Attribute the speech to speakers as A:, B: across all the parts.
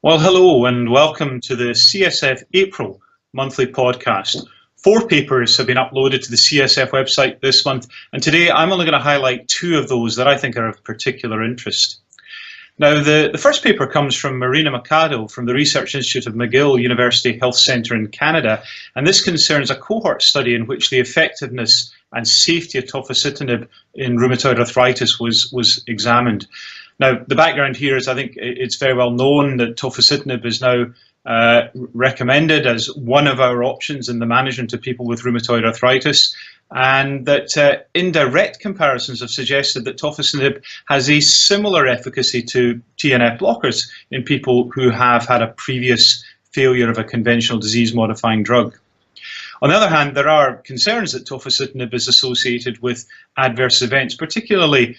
A: Well, hello and welcome to the CSF April monthly podcast. 4 papers have been uploaded to the CSF website this month, and today I'm only going to highlight 2 of those that I think are of particular interest. Now, the first paper comes from Prof Machado from the Research Institute of McGill University Health Centre in Canada, and this concerns a cohort study in which the effectiveness and safety of tofacitinib in rheumatoid arthritis was examined. Now, the background here is I think it's very well known that tofacitinib is now recommended as one of our options in the management of people with rheumatoid arthritis, and that indirect comparisons have suggested that tofacitinib has a similar efficacy to TNF blockers in people who have had a previous failure of a conventional disease-modifying drug. On the other hand, there are concerns that tofacitinib is associated with adverse events, particularly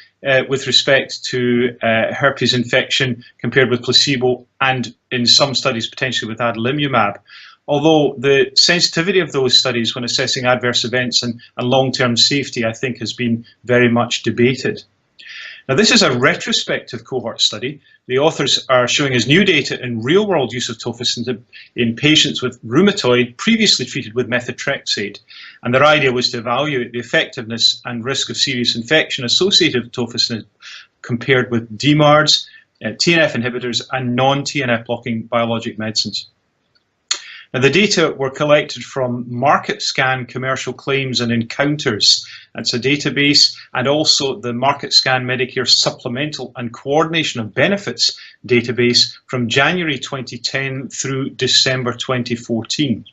A: with respect to herpes infection compared with placebo, and in some studies potentially with adalimumab. Although the sensitivity of those studies when assessing adverse events and long-term safety, I think, has been very much debated. Now, this is a retrospective cohort study. The authors are showing us new data in real-world use of tofacitinib in patients with rheumatoid previously treated with methotrexate. And their idea was to evaluate the effectiveness and risk of serious infection associated with tofacitinib compared with DMARDs, TNF inhibitors, and non-TNF blocking biologic medicines. Now, the data were collected from MarketScan commercial claims and encounters. That's a database, and also the MarketScan Medicare Supplemental and Coordination of Benefits database from January 2010 through December 2014.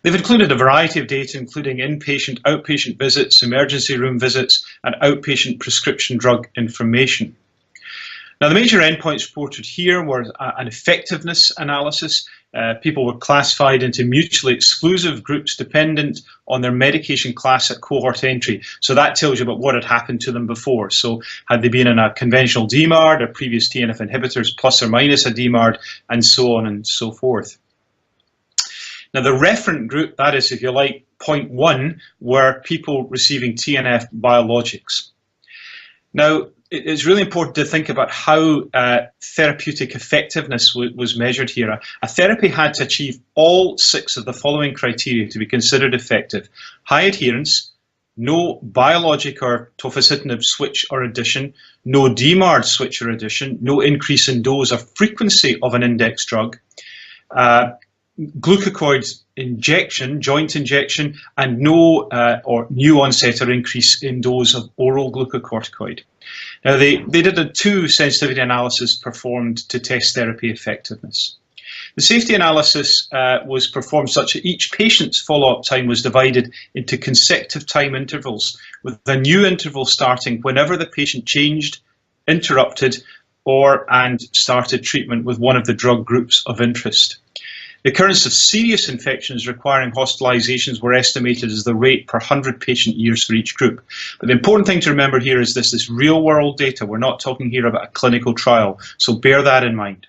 A: They've included a variety of data, including inpatient, outpatient visits, emergency room visits, and outpatient prescription drug information. Now, the major endpoints reported here were an effectiveness analysis. People were classified into mutually exclusive groups dependent on their medication class at cohort entry. So that tells you about what had happened to them before. So had they been in a conventional DMARD, or previous TNF inhibitors plus or minus a DMARD, and so on and so forth. Now, the referent group, that is, if you like, point 1, were people receiving TNF biologics. Now, it's really important to think about how therapeutic effectiveness was measured here. A therapy had to achieve all 6 of the following criteria to be considered effective: high adherence, no biologic or tofacitinib switch or addition, no DMARD switch or addition, no increase in dose or frequency of an index drug, glucocorticoid injection, joint injection, and no or new onset or increase in dose of oral glucocorticoid. Now, they did a 2 sensitivity analysis performed to test therapy effectiveness. The safety analysis was performed such that each patient's follow-up time was divided into consecutive time intervals, with a new interval starting whenever the patient changed, interrupted, and started treatment with one of the drug groups of interest. The occurrence of serious infections requiring hospitalizations were estimated as the rate per 100 patient years for each group. But the important thing to remember here is this real world data. We're not talking here about a clinical trial, so bear that in mind.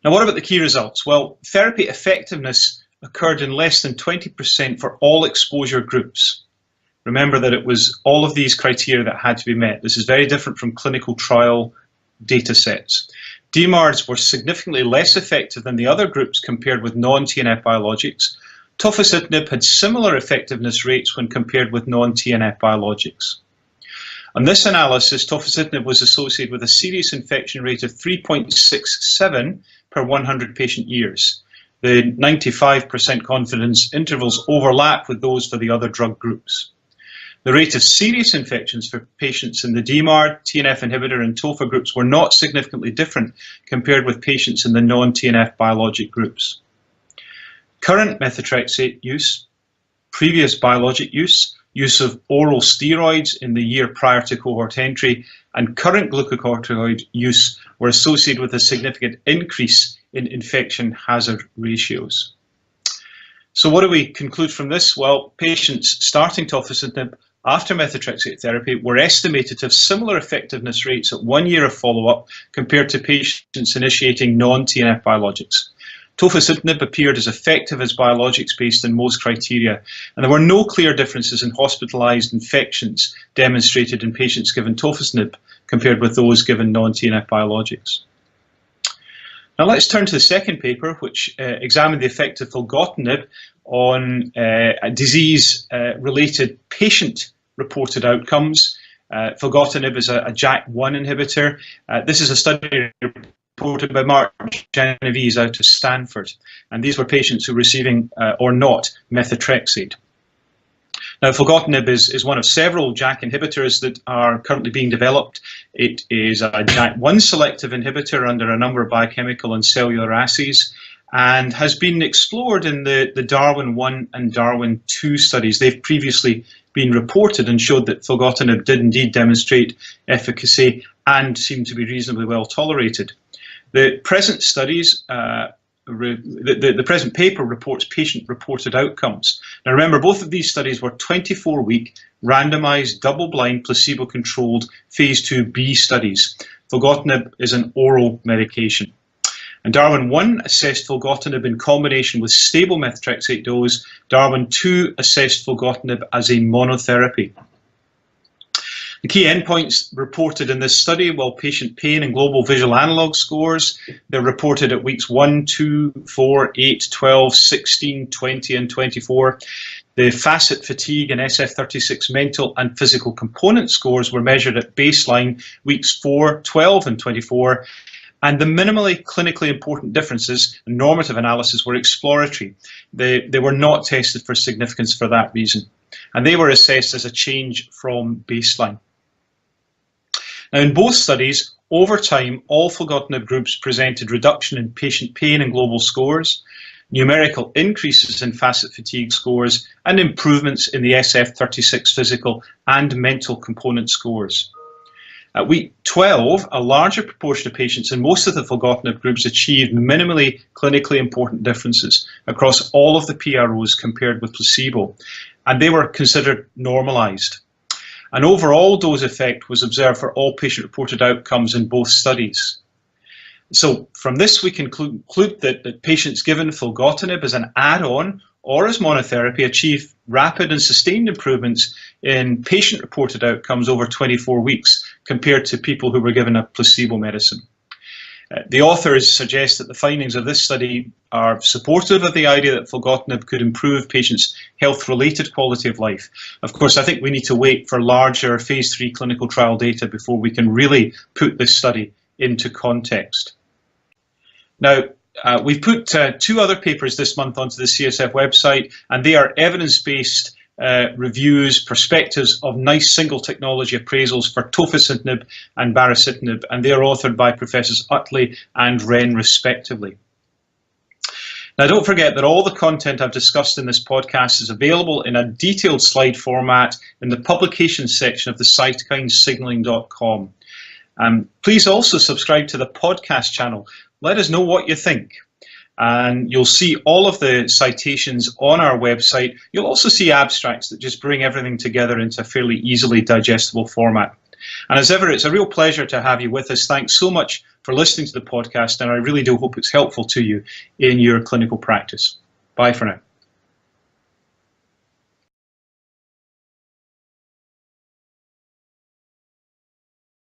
A: Now, what about the key results? Well, therapy effectiveness occurred in less than 20% for all exposure groups. Remember that it was all of these criteria that had to be met. This is very different from clinical trial data sets. DMARDs were significantly less effective than the other groups compared with non-TNF biologics. Tofacitinib had similar effectiveness rates when compared with non-TNF biologics. On this analysis, tofacitinib was associated with a serious infection rate of 3.67 per 100 patient years. The 95% confidence intervals overlap with those for the other drug groups. The rate of serious infections for patients in the DMARD, TNF inhibitor, and TOFA groups were not significantly different compared with patients in the non-TNF biologic groups. Current methotrexate use, previous biologic use, use of oral steroids in the year prior to cohort entry, and current glucocorticoid use were associated with a significant increase in infection hazard ratios. So what do we conclude from this? Well, patients starting tofacitinib after methotrexate therapy were estimated to have similar effectiveness rates at 1 year of follow-up compared to patients initiating non-TNF biologics. Tofacitinib appeared as effective as biologics based on most criteria, and there were no clear differences in hospitalized infections demonstrated in patients given tofacitinib compared with those given non-TNF biologics. Now let's turn to the second paper, which examined the effect of filgotinib on disease-related patient-reported outcomes. Filgotinib is a JAK1 inhibitor. This is a study reported by Prof Genovese out of Stanford, and these were patients who were receiving or not methotrexate. Now, filgotinib is one of several JAK inhibitors that are currently being developed. It is a JAK1 selective inhibitor under a number of biochemical and cellular assays, and has been explored in the Darwin 1 and Darwin 2 studies. They've previously been reported and showed that filgotinib did indeed demonstrate efficacy and seemed to be reasonably well tolerated. The present studies, the present paper reports patient-reported outcomes. Now remember, both of these studies were 24-week, randomized, double-blind, placebo-controlled phase 2b studies. Filgotinib is an oral medication. And Darwin 1 assessed filgotinib in combination with stable methotrexate dose. Darwin 2 assessed filgotinib as a monotherapy. The key endpoints reported in this study were patient pain and global visual analog scores. They're reported at weeks 1, 2, 4, 8, 12, 16, 20 and 24. The FACIT fatigue and SF36 mental and physical component scores were measured at baseline weeks 4, 12 and 24. And the minimally clinically important differences in normative analysis were exploratory. They were not tested for significance for that reason. And they were assessed as a change from baseline. Now, in both studies, over time, all filgotinib groups presented reduction in patient pain and global scores, numerical increases in FACIT fatigue scores, and improvements in the SF36 physical and mental component scores. At week 12, a larger proportion of patients in most of the filgotinib groups achieved minimally clinically important differences across all of the PROs compared with placebo, and they were considered normalized. An overall dose effect was observed for all patient-reported outcomes in both studies. So from this, we can conclude that patients given filgotinib as an add-on or as monotherapy achieve rapid and sustained improvements in patient-reported outcomes over 24 weeks compared to people who were given a placebo medicine. The authors suggest that the findings of this study are supportive of the idea that filgotinib could improve patients' health-related quality of life. Of course, I think we need to wait for larger phase 3 clinical trial data before we can really put this study into context. Now, we've put two other papers this month onto the CSF website, and they are evidence-based reviews, perspectives of nice single technology appraisals for tofacitinib and baricitinib, and they are authored by Professors Uttley and Wren respectively. Now, don't forget that all the content I've discussed in this podcast is available in a detailed slide format in the publications section of the cytokinesignaling.com. Please also subscribe to the podcast channel. Let us know what you think. And you'll see all of the citations on our website. You'll also see abstracts that just bring everything together into a fairly easily digestible format. And as ever, it's a real pleasure to have you with us. Thanks so much for listening to the podcast, and I really do hope it's helpful to you in your clinical practice. Bye for now.